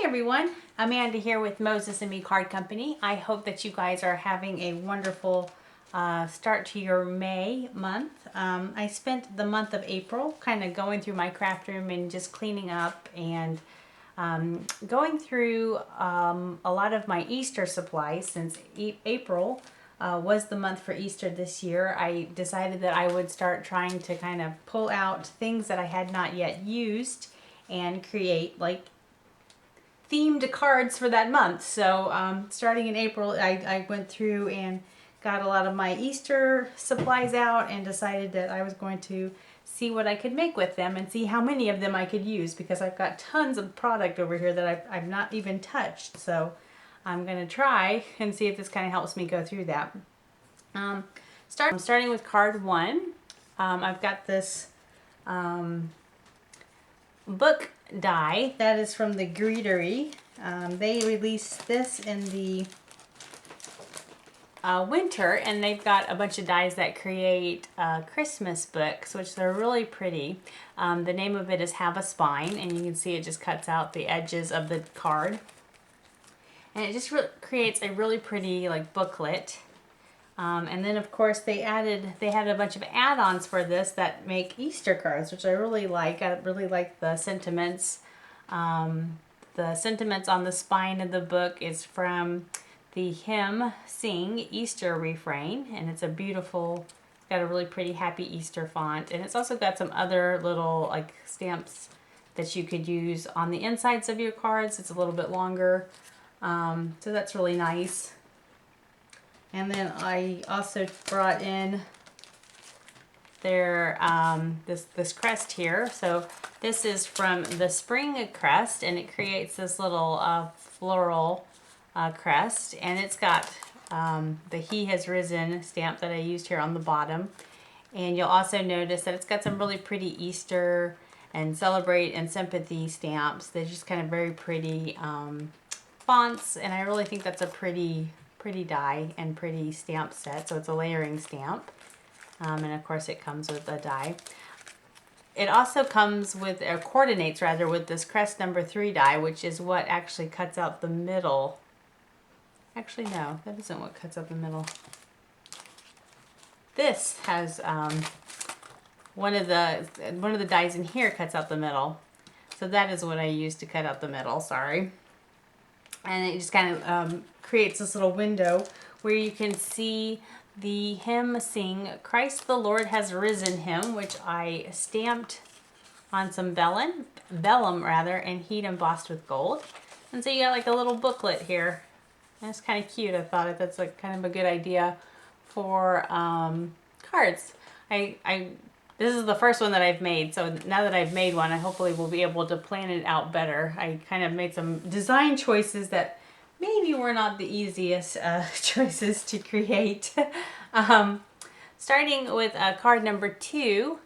everyone, Amanda here with Moses and Me Card Company. I hope that you guys are having a wonderful start to your May month. I spent the month of April kind of going through my craft room and just cleaning up and going through a lot of my Easter supplies since April was the month for Easter this year. I decided that I would start trying to kind of pull out things that I had not yet used and create like themed cards for that month. So starting in April, I went through and got a lot of my Easter supplies out and decided that I was going to see what I could make with them and see how many of them I could use, because I've got tons of product over here that I've not even touched. So I'm going to try and see if this kind of helps me go through that. Starting with card 1, I've got this book die that is from the Greetery. They released this in the winter, and they've got a bunch of dies that create Christmas books, which they're really pretty. The name of it is Have a Spine, and you can see it just cuts out the edges of the card, and it just creates a really pretty like booklet. And then of course they had a bunch of add-ons for this that make Easter cards, which I really like. I really like the sentiments. The sentiments on the spine of the book is from the Hymn Sing Easter Refrain, and it's a beautiful, it's got a really pretty happy Easter font, and it's also got some other little like stamps that you could use on the insides of your cards. It's a little bit longer, so that's really nice. And then I also brought in their this crest here. So this is from the Spring Crest, and it creates this little floral crest, and it's got the He Has Risen stamp that I used here on the bottom. And you'll also notice that it's got some really pretty Easter and Celebrate and Sympathy stamps. They're just kind of very pretty fonts, and I really think that's a pretty die and pretty stamp set. So it's a layering stamp, and of course it comes with a die. It also comes with, or coordinates rather, with this crest number 3 die, which is what actually cuts out the middle. Actually, no, that isn't what cuts out the middle. This has one of the dies in here cuts out the middle, so that is what I used to cut out the middle. Sorry. And it just kind of creates this little window where you can see the hymn sing, Christ the Lord has risen him, which I stamped on some vellum and heat embossed with gold. And so you got like a little booklet here. That's kind of cute. I thought that's like kind of a good idea for cards. This is the first one that I've made, so now that I've made one, I hopefully will be able to plan it out better. I kind of made some design choices that maybe were not the easiest choices to create. Starting with card number 2,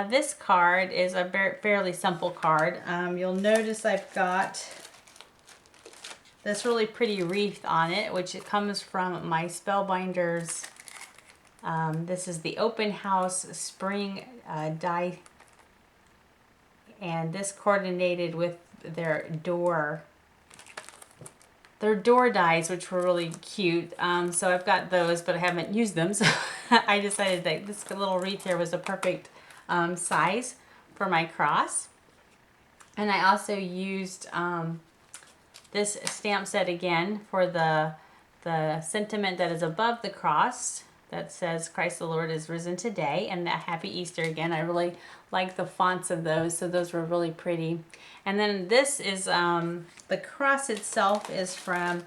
this card is a fairly simple card. You'll notice I've got this really pretty wreath on it, which it comes from my Spellbinders. This is the Open House Spring die, and this coordinated with their door dies, which were really cute. So I've got those, but I haven't used them, so I decided that this little wreath here was a perfect size for my cross. And I also used this stamp set again for the sentiment that is above the cross, that says Christ the Lord is risen today, and that Happy Easter again. I really like the fonts of those, so those were really pretty. And then this is, the cross itself is from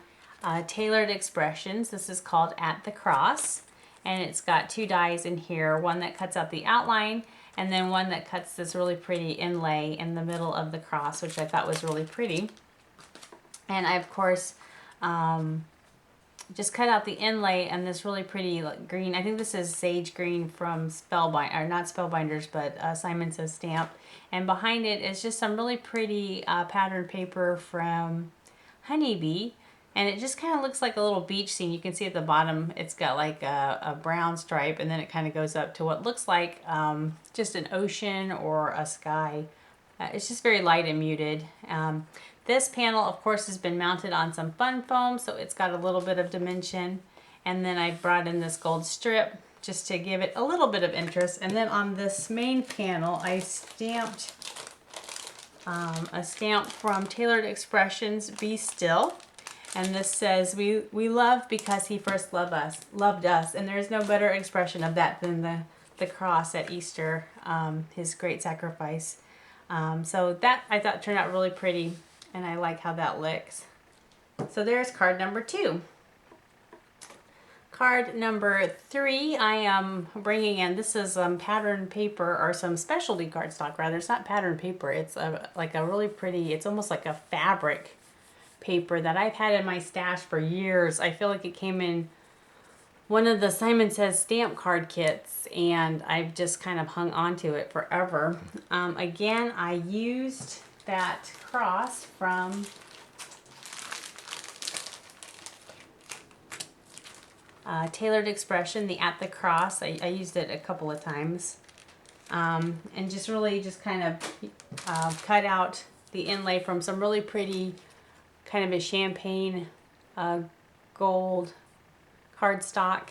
Tailored Expressions. This is called At the Cross, and it's got 2 dies in here, one that cuts out the outline, and then one that cuts this really pretty inlay in the middle of the cross, which I thought was really pretty. And I, of course, just cut out the inlay and this really pretty like green. I think this is sage green from not Spellbinders, but Simon Says Stamp. And behind it is just some really pretty pattern paper from Honeybee. And it just kind of looks like a little beach scene. You can see at the bottom it's got like a brown stripe, and then it kind of goes up to what looks like just an ocean or a sky. It's just very light and muted. This panel, of course, has been mounted on some fun foam, so it's got a little bit of dimension. And then I brought in this gold strip just to give it a little bit of interest. And then on this main panel, I stamped a stamp from Tailored Expressions, Be Still. And this says, we love because he first loved us. And there's no better expression of that than the cross at Easter, his great sacrifice. So that I thought turned out really pretty, and I like how that looks. So there's card number 2. Card number 3, I am bringing in, this is pattern paper, or some specialty cardstock rather. It's not pattern paper, it's like a really pretty, it's almost like a fabric paper that I've had in my stash for years. I feel like it came in one of the Simon Says stamp card kits, and I've just kind of hung on to it forever. Again, I used that cross from Tailored Expression, the At the Cross. I used it a couple of times. And just really just kind of cut out the inlay from some really pretty kind of a champagne gold cardstock.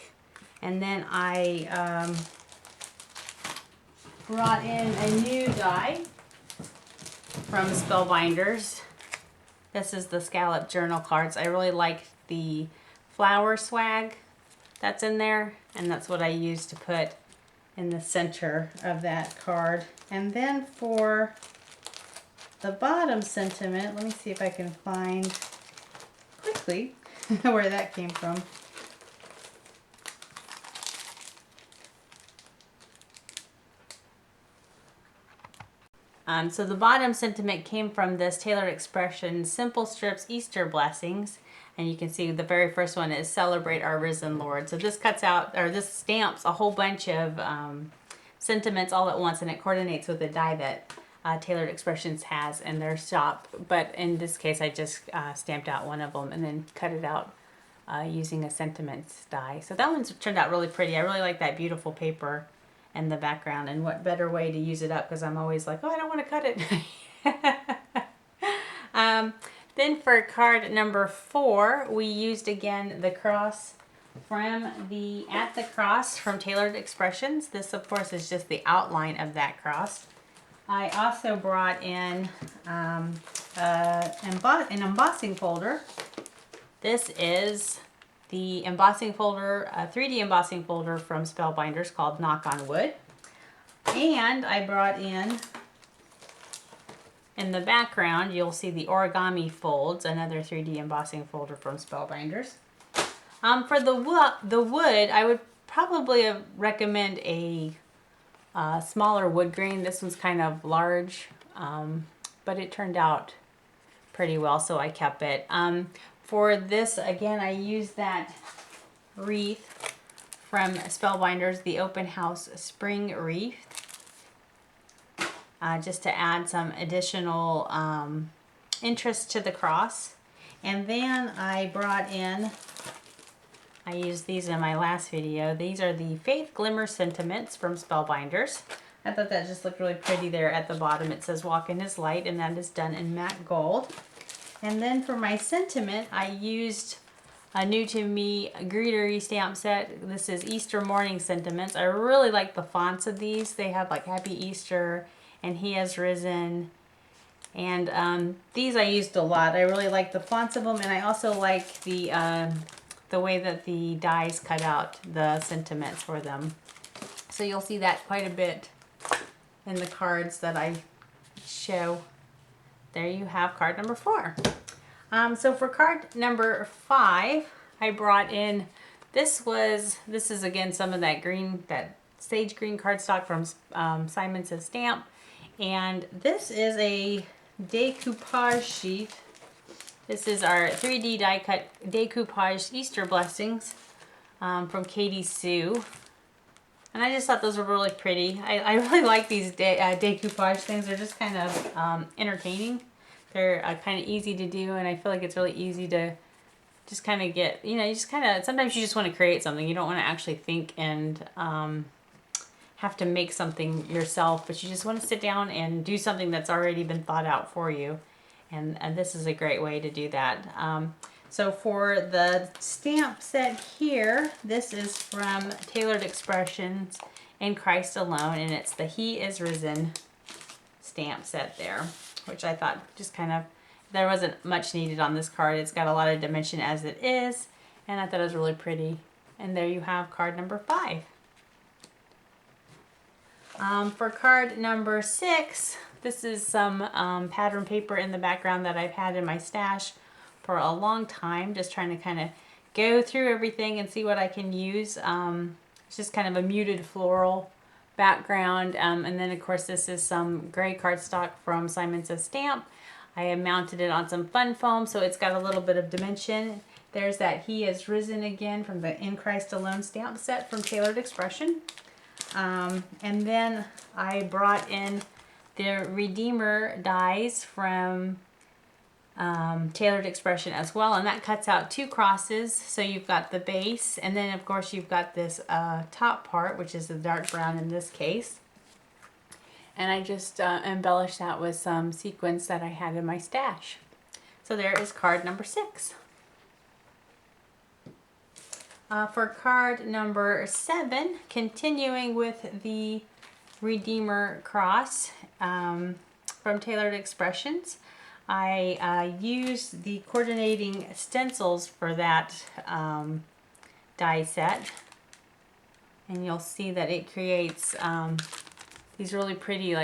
And then I brought in a new die from Spellbinders. This is the Scallop Journal cards. I really like the flower swag that's in there, and that's what I use to put in the center of that card. And then for the bottom sentiment, let me see if I can find quickly where that came from. So the bottom sentiment came from this Tailored Expression Simple Strips Easter Blessings. And you can see the very first one is Celebrate Our Risen Lord. So this cuts out, or this stamps a whole bunch of sentiments all at once, and it coordinates with the die that Tailored Expressions has in their shop. But in this case, I just stamped out one of them and then cut it out using a sentiments die. So that one's turned out really pretty. I really like that beautiful paper and the background, and what better way to use it up, because I'm always like, oh, I don't want to cut it. Then for card number 4, we used again the cross from the At the Cross from Tailored Expressions. This, of course, is just the outline of that cross. I also brought in an embossing folder. This is the embossing folder, a 3D embossing folder from Spellbinders called Knock on Wood. And I brought in the background, you'll see the Origami Folds, another 3D embossing folder from Spellbinders. For the wood, I would probably recommend a smaller wood grain. This one's kind of large, but it turned out pretty well, so I kept it. For this, again, I used that wreath from Spellbinders, the Open House Spring Wreath. Just to add some additional interest to the cross. And then I brought in, I used these in my last video. These are the Faith Glimmer Sentiments from Spellbinders. I thought that just looked really pretty there at the bottom. It says Walk in His Light, and that is done in matte gold. And then for my sentiment, I used a new to me greetery stamp set. This is Easter Morning Sentiments. I really like the fonts of these. They have like Happy Easter and He Has Risen. And these I used a lot. I really like the fonts of them, and I also like the way that the dies cut out the sentiments for them. So you'll see that quite a bit in the cards that I show. There you have card number 4. So for card number 5, I brought in, this is again some of that green, that sage green cardstock from Simon Says Stamp. And this is a decoupage sheet. This is our 3D die cut decoupage Easter Blessings from Katie Sue. And I just thought those were really pretty. I really like these decoupage things. They're just kind of entertaining. They're kind of easy to do, and I feel like it's really easy to just kind of get, you just kind of, sometimes you just want to create something. You don't want to actually think and have to make something yourself, but you just want to sit down and do something that's already been thought out for you. And this is a great way to do that. So for the stamp set here, this is from Tailored Expressions in Christ Alone, and it's the He is Risen stamp set there, which I thought just kind of, there wasn't much needed on this card. It's got a lot of dimension as it is, and I thought it was really pretty. And there you have card number 5. For card number 6, this is some pattern paper in the background that I've had in my stash for a long time, just trying to kind of go through everything and see what I can use. It's just kind of a muted floral background, and then of course this is some gray cardstock from Simon Says Stamp. I have mounted it on some fun foam, so it's got a little bit of dimension. There's that He is Risen again from the In Christ Alone stamp set from Tailored Expression. And then I brought in the Redeemer dies from Tailored Expression as well, and that cuts out 2 crosses, so you've got the base, and then of course you've got this top part, which is the dark brown in this case, and I just embellished that with some sequins that I had in my stash. So there is card number 6. For card number 7, continuing with the Redeemer cross from Tailored Expressions, I used the coordinating stencils for that die set, and you'll see that it creates these really pretty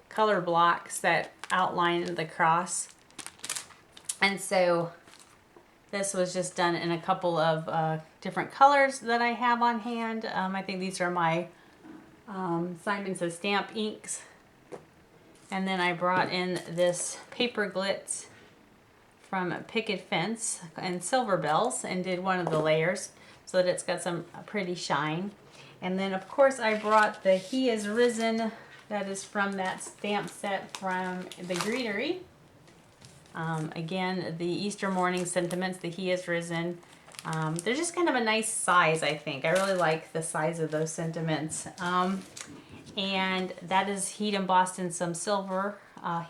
color blocks that outline the cross. And so this was just done in a couple of different colors that I have on hand. I think these are my Simon Says Stamp inks. And then I brought in this paper glitz from Picket Fence and Silver Bells and did one of the layers so that it's got some pretty shine. And then of course I brought the He is Risen, that is from that stamp set from the Greenery. Again, the Easter morning sentiments, the He is Risen. They're just kind of a nice size, I think. I really like the size of those sentiments. And that is heat embossed in some silver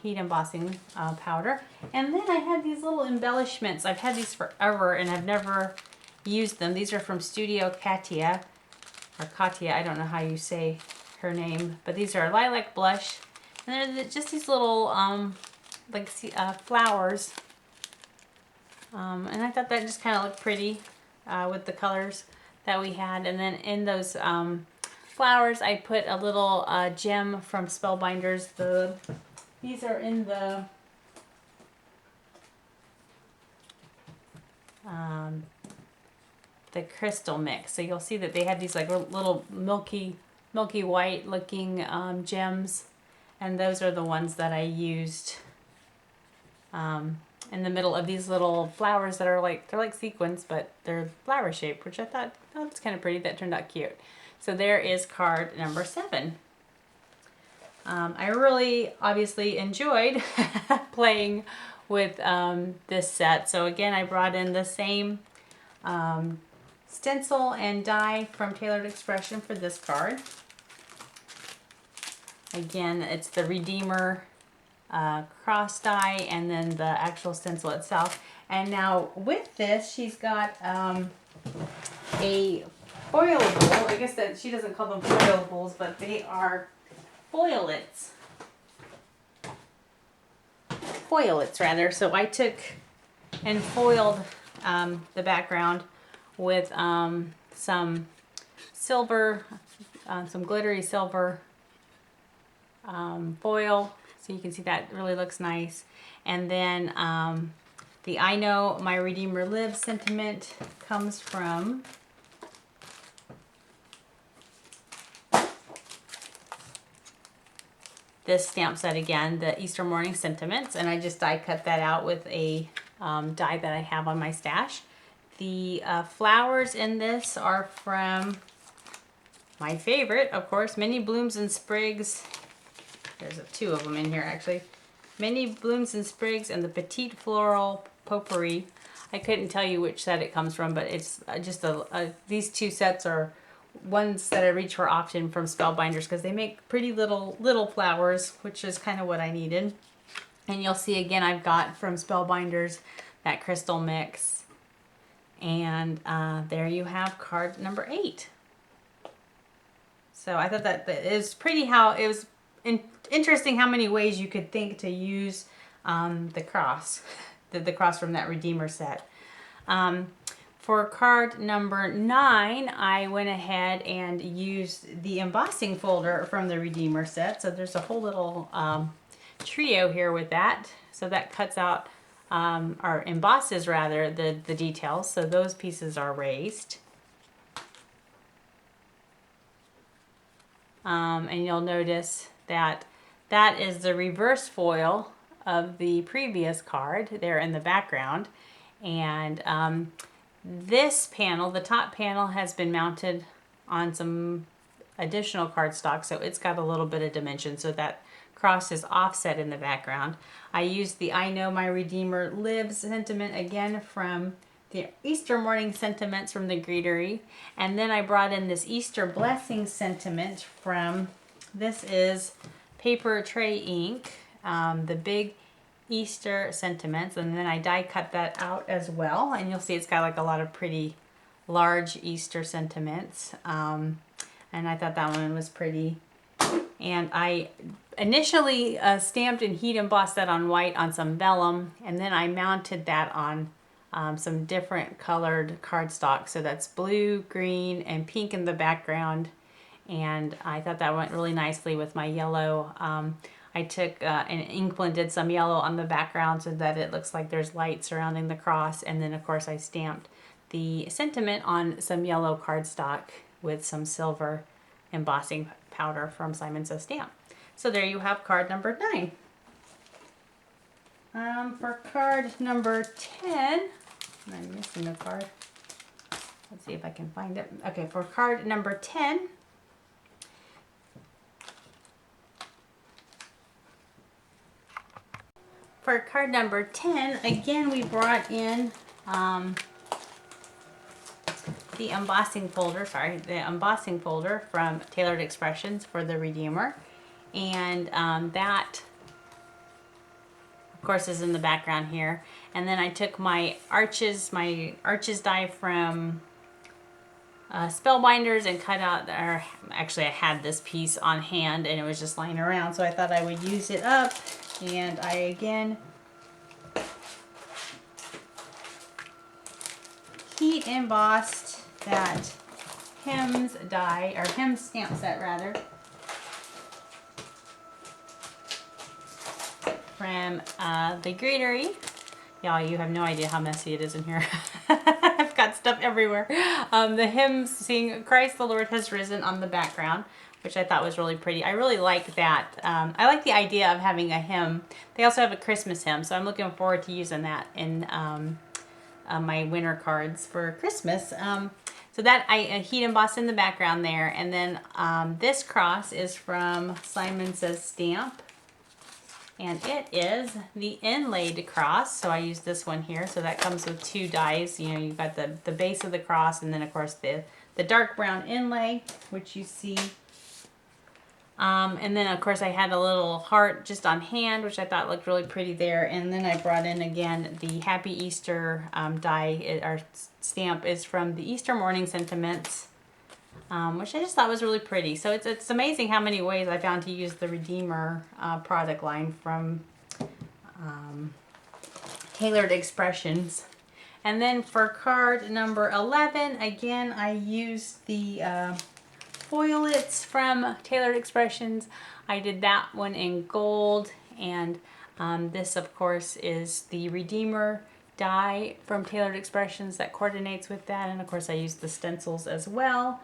heat embossing powder. And then I had these little embellishments. I've had these forever and I've never used them. These are from Studio Katia, or Katia, I don't know how you say her name, but these are lilac blush. And they're just these little flowers. And I thought that just kind of looked pretty with the colors that we had. And then in those flowers, I put a little gem from Spellbinders. These are in the crystal mix. So you'll see that they have these little milky white looking gems, and those are the ones that I used in the middle of these little flowers that are they're like sequins, but they're flower shaped, which I thought, oh, that's kind of pretty. That turned out cute. So there is card number 7. I really obviously enjoyed playing with this set. So again, I brought in the same stencil and die from Tailored Expression for this card. Again, it's the Redeemer cross die and then the actual stencil itself. And now with this, she's got a foilable. I guess that she doesn't call them foilables, but they are foilets. Foilets rather. So I took and foiled the background with some silver, some glittery silver foil. So you can see that really looks nice. And then the I Know My Redeemer Lives sentiment comes from this stamp set again, the Easter Morning Sentiments, and I just die cut that out with a die that I have on my stash. The flowers in this are from my favorite, of course, Many Blooms and Sprigs. There's 2 of them in here actually. Many Blooms and Sprigs and the Petite Floral Potpourri. I couldn't tell you which set it comes from, but it's just these 2 sets are ones that I reach for often from Spellbinders because they make pretty little flowers, which is kind of what I needed. And you'll see again, I've got from Spellbinders that crystal mix. And there you have card number 8. So I thought that it was pretty how it was interesting how many ways you could think to use the cross, the cross from that Redeemer set. For card number 9, I went ahead and used the embossing folder from the Redeemer set. So there's a whole little trio here with that. So that cuts out, or embosses rather, the details. So those pieces are raised. And you'll notice that that is the reverse foil of the previous card there in the background. And this panel, the top panel, has been mounted on some additional cardstock, so it's got a little bit of dimension, so that cross is offset in the background. I used the I Know My Redeemer Lives sentiment again from the Easter morning sentiments from the Greetery, and then I brought in this Easter blessing sentiment from, this is Paper Tray ink, the big Easter sentiments, and then I die cut that out as well, and you'll see it's got like a lot of pretty large Easter sentiments, and I thought that one was pretty. And I initially stamped and heat embossed that on white on some vellum, and then I mounted that on some different colored cardstock. So that's blue, green, and pink in the background. And I thought that went really nicely with my yellow. I took an ink blended some yellow on the background so that it looks like there's light surrounding the cross. And then of course I stamped the sentiment on some yellow cardstock with some silver embossing powder from Simon Says Stamp. So there you have card number 9. For card number 10, I'm missing a card. Let's see if I can find it. Okay, for card number 10, for card number 10, again we brought in the embossing folder, from Tailored Expressions for the Redeemer. And that, of course, is in the background here. And then I took my arches die from Spellbinders and cut out, or actually I had this piece on hand and it was just lying around, so I thought I would use it up. And I again heat embossed that Hems die, or Hems stamp set rather, from the Greetery. Y'all, you have no idea how messy it is in here. I've got stuff everywhere. The hymns sing Christ the Lord has risen on the background, which I thought was really pretty. I really like that. I like the idea of having a hymn. They also have a Christmas hymn, so I'm looking forward to using that in my winter cards for Christmas. So that I heat embossed in the background there. And then this cross is from Simon Says Stamp. And it is the inlaid cross. So I use this one here. So that comes with 2 dies. You know, you've got the base of the cross and then of course the dark brown inlay, which you see. And then of course I had a little heart just on hand, which I thought looked really pretty there. And then I brought in again the Happy Easter die. Our stamp is from the Easter morning sentiments, which I just thought was really pretty. So it's amazing how many ways I found to use the Redeemer product line from Tailored Expressions. And then for card number 11, again I used the foilets from Tailored Expressions. I did that one in gold, and this of course is the Redeemer die from Tailored Expressions that coordinates with that, and of course I used the stencils as well.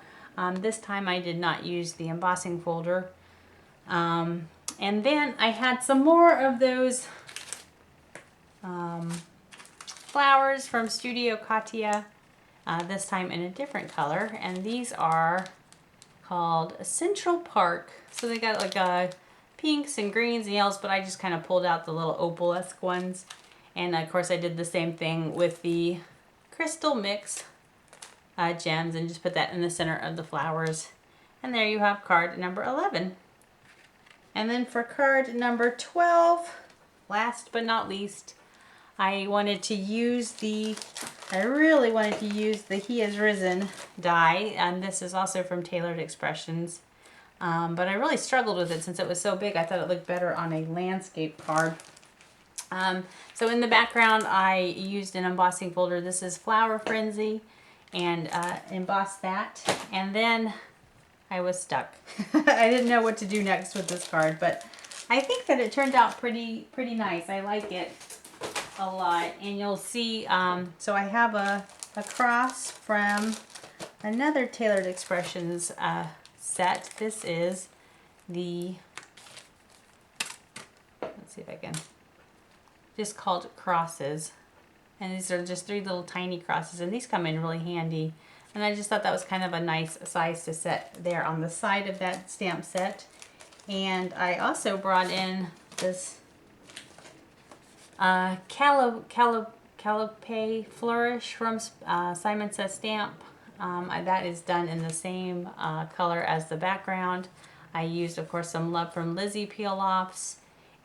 This time I did not use the embossing folder. And then I had some more of those flowers from Studio Katia, this time in a different color, and these are called Central Park. So they got like pinks and greens and yellows, but I just kind of pulled out the little opal-esque ones. And of course I did the same thing with the crystal mix gems and just put that in the center of the flowers. And there you have card number 11. And then for card number 12, last but not least, I wanted to use I really wanted to use the He Has Risen die, and this is also from Tailored Expressions. But I really struggled with it since it was so big. I thought it looked better on a landscape card. So in the background, I used an embossing folder. This is Flower Frenzy, and embossed that. And then I was stuck. I didn't know what to do next with this card, but I think that it turned out pretty nice. I like it a lot. And you'll see, so I have a cross from another Tailored Expressions set. This is the, let's see if I can, just called Crosses. And these are just 3 little tiny crosses, and these come in really handy. And I just thought that was kind of a nice size to set there on the side of that stamp set. And I also brought in this Calliope Flourish from Simon Says Stamp. That is done in the same color as the background. I used, of course, some Love from Lizzie peel-offs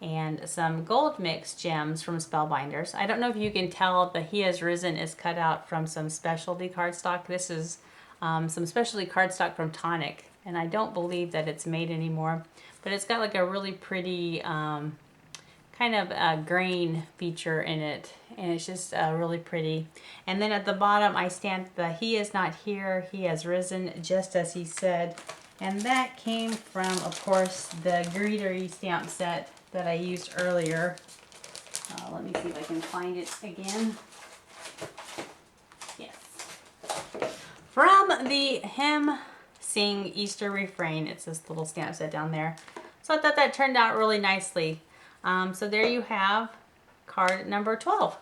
and some Gold Mix gems from Spellbinders. I don't know if you can tell, the He Has Risen is cut out from some specialty cardstock. This is some specialty cardstock from Tonic, and I don't believe that it's made anymore. But it's got like a really pretty kind of a grain feature in it, and it's just really pretty. And then at the bottom I stamped the He Is Not Here, He Has Risen, just as he said. And that came from, of course, the Greetery stamp set that I used earlier. Let me see if I can find it again. Yes. From the Hymn Sing Easter Refrain. It's this little stamp set down there. So I thought that turned out really nicely. So there you have card number 12.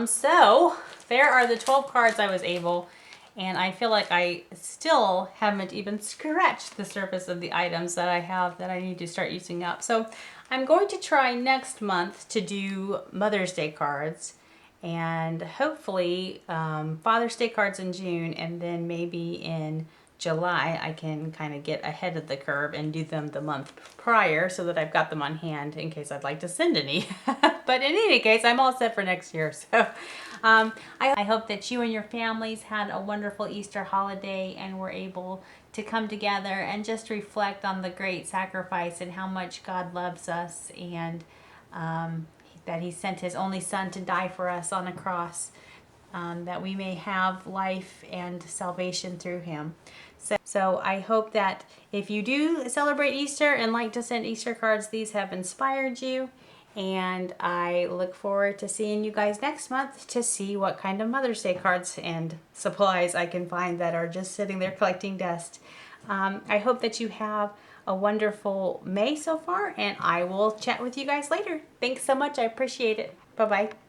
So there are the 12 cards I was able, and I feel like I still haven't even scratched the surface of the items that I have that I need to start using up. So I'm going to try next month to do Mother's Day cards, and hopefully Father's Day cards in June, and then maybe in July I can kind of get ahead of the curve and do them the month prior so that I've got them on hand in case I'd like to send any. But in any case, I'm all set for next year. So I hope that you and your families had a wonderful Easter holiday and were able to come together and just reflect on the great sacrifice and how much God loves us, and that he sent his only son to die for us on a cross, that we may have life and salvation through him. So I hope that if you do celebrate Easter and like to send Easter cards, these have inspired you. And I look forward to seeing you guys next month to see what kind of Mother's Day cards and supplies I can find that are just sitting there collecting dust. I hope that you have a wonderful May so far, and I will chat with you guys later. Thanks so much. I appreciate it. Bye-bye.